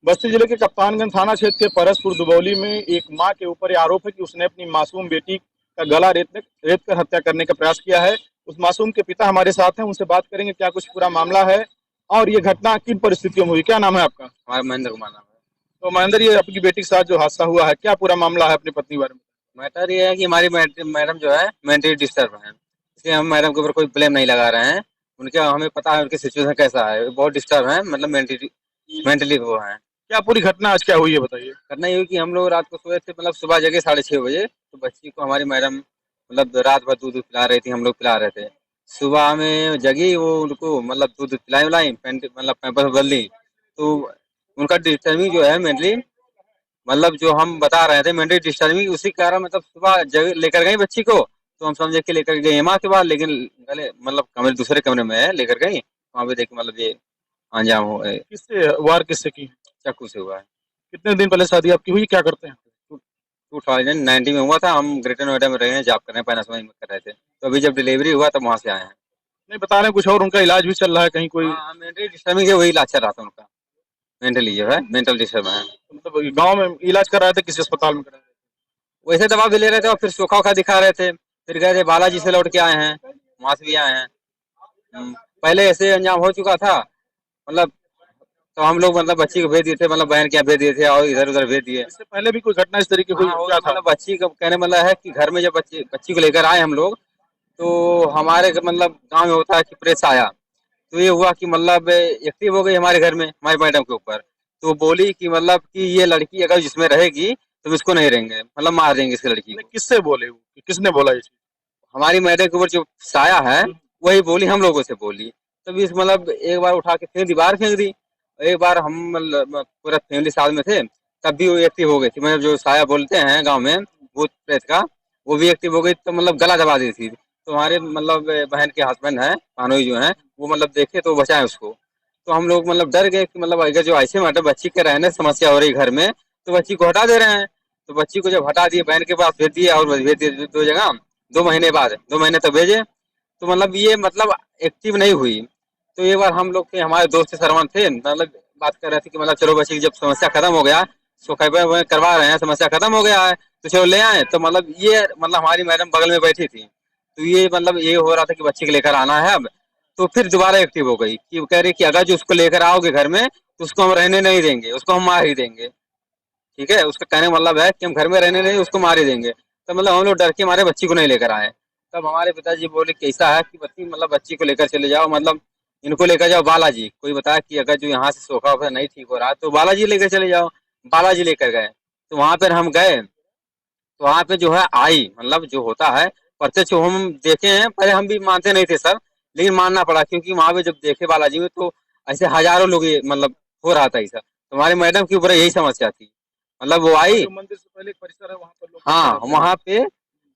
बस्ती जिले के कप्तानगंज थाना क्षेत्र के परसपुर दुबौली में एक मां के ऊपर ये आरोप है कि उसने अपनी मासूम बेटी का गला रेत कर हत्या करने का प्रयास किया है। उस मासूम के पिता हमारे साथ हैं, उनसे बात करेंगे क्या कुछ पूरा मामला है और ये घटना किन परिस्थितियों में हुई। क्या नाम है आपका? हमारा महेंद्र कुमार नाम है। तो महेंद्र, ये आपकी बेटी के साथ जो हादसा हुआ है, क्या पूरा मामला है अपनी पत्नी के बारे में? मैटर ये है कि हमारी मैडम जो है मेंटली डिस्टर्ब है, इसलिए हम मैडम के ऊपर कोई ब्लेम नहीं लगा रहे हैं। उनके हमें पता है उनकी सिचुएशन कैसा है, बहुत डिस्टर्ब है, मतलब मेंटली मेंटली वो है। क्या पूरी घटना आज क्या हुई है बताइए। करना ये हुई कि हम लोग रात को सोए थे, मतलब सुबह जगे 6:30 बजे, तो बच्ची को हमारी मैडम मतलब रात भर दूध पिला रही थी, हम लोग पिला रहे थे। सुबह में जगी वो, उनको मतलब दूध पिलाई उलाई, पैंट मतलब पैम्पर्स बदल दी, तो उनका डिस्टर्बिंग जो है मेंटली, मतलब जो हम बता रहे थे मेंटली डिस्टर्बिंग, उसी कारण मतलब सुबह जग लेकर गई बच्ची को, तो हम समझे कि लेकर गई माँ के बाद, लेकिन गले मतलब कमरे दूसरे कमरे में है लेकर गई, वहाँ पे देखे मतलब ये अंजाम हो किससे वार किससे की? चाकू से हुआ है। कितने दिन पहले शादी आपकी हुई, क्या करते हैं? 2019 में हुआ था, हम ग्रेटर नोएडा में रहे हैं, जॉब कर रहे हैं, पैनासोनिक में कर रहे थे, तो अभी जब डिलीवरी हुआ तब वहाँ से आए हैं। नहीं बता रहे हैं कुछ और, उनका इलाज भी चल रहा है कहीं कोई? हाँ, मेंटली डिस्टर्बिंग है, वही इलाज चल रहा था उनका, मेंटली जो है मेंटल डिस्टर्ब है। मतलब गांव में इलाज कर रहे थे, किसी अस्पताल में करा? वैसे दवा भी ले रहे थे और फिर सोखा ओखा दिखा रहे थे, फिर गए थे बालाजी से लौट के आए हैं, वहां से भी आए हैं। पहले ऐसे अंजाम हो चुका था, मतलब तो हम लोग मतलब बच्ची को भेज दिए थे, मतलब बहन के यहाँ भेज दिए थे और इधर उधर भेज दिए। इससे पहले भी कोई घटना इस तरीके हुई, हाँ, वो क्या तो था? मतलब बच्ची का कहने मतलब है कि घर में जब बच्ची बच्ची को लेकर आए हम लोग, तो हमारे मतलब गांव में होता है कि प्रेस आया, तो ये हुआ कि मतलब एक्टिव हो गई हमारे घर में हमारी मैडम के ऊपर, तो बोली कि मतलब कि ये लड़की अगर जिसमें रहेगी तो इसको नहीं रहेंगे, मतलब मार देंगे इस लड़की नहीं, को। किससे बोले वो? किसने बोला ये चीज? हमारी मैडम के ऊपर जो साया है वही बोली, हम लोगों से बोली, तभी इस मतलब एक बार उठा के फेंक दी, बाहर फेंक दी। एक बार हम मतलब पूरा फैमिली साथ में थे, तब भी वो एक्टिव हो गई थी, मतलब जो साया बोलते हैं गांव में भूत प्रेत का, वो भी एक्टिव हो गई, तो मतलब गला दबा दी थी। तो हमारे मतलब बहन के हस्बैंड है पानोई जो है, वो मतलब देखे तो बचाए उसको। तो हम लोग मतलब डर गए कि मतलब अगर जो ऐसे मतलब बच्ची के रहने से समस्या हो रही घर में, तो बच्ची को हटा दे रहे हैं। तो बच्ची को जब हटा दिए, बहन के पास भेज दिया और भेज दिए दो जगह, 2 महीने बाद, 2 महीने तक भेजे, तो मतलब ये मतलब एक्टिव नहीं हुई। तो एक बार हम लोग थे, हमारे दोस्त सरवन थे, मतलब बात कर रहे थे कि मतलब चलो बच्ची की जब समस्या खत्म हो गया, सो करवा रहे हैं, समस्या खत्म हो गया है, तो चलो ले आए। तो मतलब ये मतलब हमारी मैडम बगल में बैठी थी, तो ये मतलब ये हो रहा था कि बच्ची को लेकर आना है अब। तो फिर दोबारा एक्टिव हो गई कि कह रही कि अगर जो उसको लेकर आओगे घर में, तो उसको हम रहने नहीं देंगे, उसको हम मार ही देंगे। ठीक है, उसका कहने का मतलब है कि हम घर में रहने नहीं, उसको मार ही देंगे। तो मतलब हम लोग डर के हमारे बच्ची को नहीं लेकर आए। तब हमारे पिताजी बोले कि ऐसा है कि बच्ची मतलब बच्ची को लेकर चले जाओ, मतलब इनको लेकर जाओ बालाजी, कोई बताया कि अगर जो यहाँ से सोखा वोखा नहीं ठीक हो रहा तो बालाजी लेकर चले जाओ। बालाजी लेकर गए, तो वहां पर हम गए, तो वहां पे जो है आई मतलब जो होता है प्रत्यक्ष हम देखे हैं, पहले हम भी मानते नहीं थे सर, लेकिन मानना पड़ा, क्योंकि वहां पे जब देखे बालाजी में, तो ऐसे हजारों लोग ये मतलब हो रहा था ऐसा, तो हमारे मैडम के ऊपर यही समस्या थी, मतलब वो हाँ, आई। जो मंदिर से पहले एक परिसर है वहां पर लोग जमा हाँ, रहते हैं। वहां पे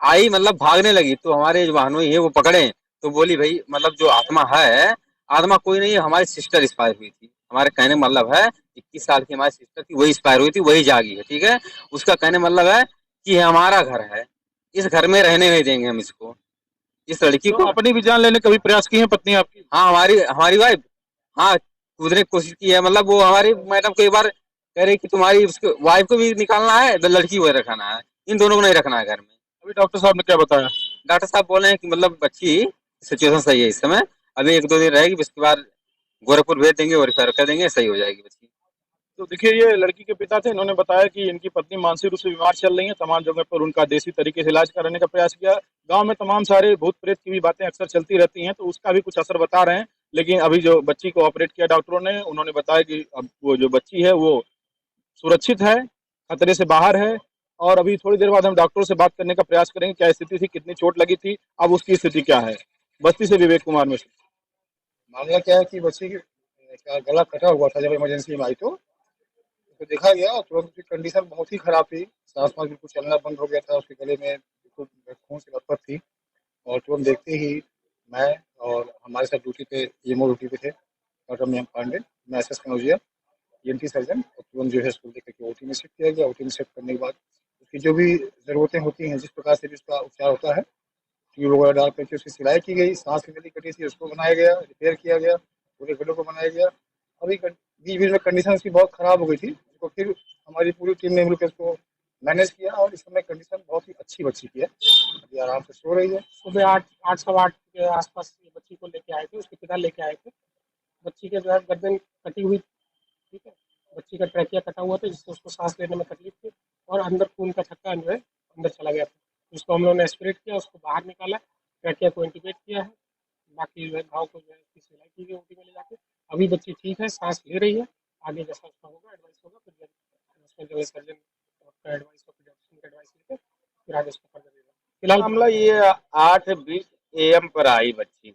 आई, मतलब भागने लगी, तो हमारे जो बहनोई है वो पकड़े, तो बोली भाई मतलब जो आत्मा है, आत्मा कोई नहीं है, हमारी सिस्टर एक्सपायर हुई थी, हमारे कहने मतलब है 21 साल की हमारी सिस्टर थी, वही एक्सपायर हुई थी, वही जागी है। ठीक है, उसका कहने मतलब है कि ये हमारा घर है, इस घर में रहने नहीं देंगे हम इसको, इस लड़की तो को। अपनी भी जान लेने का भी प्रयास की है पत्नी आपकी? हाँ, हमारी हमारी वाइफ, हाँ, कूदने की कोशिश की है, मतलब वो हमारी मैडम को एक बार कह रही कि तुम्हारी उसको वाइफ को भी निकालना है, तो लड़की को रखना है, इन दोनों को नहीं रखना है घर में। अभी डॉक्टर साहब ने क्या बताया? डॉक्टर साहब बोल रहे हैं कि मतलब बच्ची सिचुएशन सही है इस समय, अभी 1-2 दिन रहेगी, उसके बाद गोरखपुर भेज देंगे और रेफर कर देंगे, सही हो जाएगी बच्ची। तो देखिए, ये लड़की के पिता थे, इन्होंने बताया कि इनकी पत्नी मानसिक रूप से बीमार चल रही है, तमाम जगह पर उनका देसी तरीके से इलाज कराने का प्रयास किया। गांव में तमाम सारे भूत प्रेत की भी बातें अक्सर चलती रहती हैं, तो उसका भी कुछ असर बता रहे हैं। लेकिन अभी जो बच्ची को ऑपरेट किया डॉक्टरों ने, उन्होंने बताया कि अब वो जो बच्ची है वो सुरक्षित है, खतरे से बाहर है। और अभी थोड़ी देर बाद हम डॉक्टरों से बात करने का प्रयास करेंगे, क्या स्थिति थी, कितनी चोट लगी थी, अब उसकी स्थिति क्या है। बस्ती से विवेक कुमार मिश्र। मामला क्या है कि बच्चे का गला कटा हुआ था जब इमरजेंसी में आई, तो देखा गया तुरंत उसकी कंडीशन बहुत ही खराब थी। सांस वास बिल्कुल चलना बंद हो गया था, उसके गले में बिल्कुल खून से लथपथ थी। और तुरंत देखते ही मैं और हमारे साथ ड्यूटी पे ईएमओ ड्यूटी पे थे डॉक्टर मयंक पांडे, मैं S S Kanaujia ENT surgeon, और तुरंत जो है उसको लेकर के ओटी में शिफ्ट किया गया। ओटी में शिफ्ट करने के बाद उसकी जो भी ज़रूरतें होती हैं, जिस प्रकार से भी उसका उपचार होता है, ट्यूब वगैरह डाल करके उसकी सिलाई की गई, सांस की नली कटी थी उसको बनाया गया, रिपेयर किया गया, पूरे गलों को बनाया गया। अभी बीच बीच में कंडीशन उसकी बहुत खराब हो गई थी, तो फिर हमारी पूरी टीम ने मिलकर उसको मैनेज किया और इस समय कंडीशन बहुत ही अच्छी बच्ची की है, अभी आराम से सो रही है। सुबह 8 8 सवा 8 के आसपास ये बच्ची को लेके आए थे, उसके पिता लेके आए थे। बच्ची के जो है गर्दन कटी हुई, ठीक है, बच्ची का ट्रैकिया कटा हुआ था जिससे उसको सांस लेने में तकलीफ थी और अंदर खून का थक्का जो है अंदर चला गया था। उसको हम लोगों ने एस्पिरेट किया, उसको बाहर निकाला, ट्रैकिया को इंटीग्रेट किया है, बाकी जो है घाव को जो है इसकी सिलाई की गई ओटी में ले जाके। अभी बच्ची ठीक है, सांस ले रही है। आगे जैसा उसका होगा एडवाइस होगा, फिर उसमें जो है सर्जन का एडवाइस और पीडियाट्रिशियन का एडवाइस लेके फिर आगे उसको फर्दर देगा। फिलहाल मामला ये 8:20 AM पर आई बच्ची।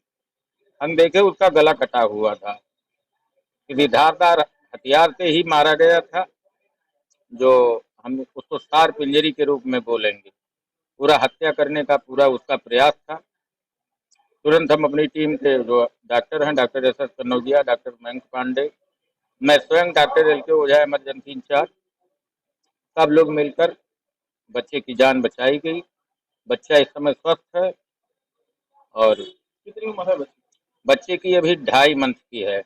हम देखे उसका गला कटा हुआ था, किसी धारदार हथियार से ही मारा गया था, जो हम उसको शार्प इंजरी के रूप में बोलेंगे। पूरा हत्या करने का पूरा उसका प्रयास था। तुरंत हम अपनी टीम के जो डॉक्टर हैं, doctor SS Kanaujia, doctor Mayank Pandey, मैं स्वयं doctor LK Ojha emergency incharge, सब लोग मिलकर बच्चे की जान बचाई गई। बच्चा इस समय स्वस्थ है और कितनी उम्र है बच्ची? बच्चे की अभी 2.5 मंथ की है।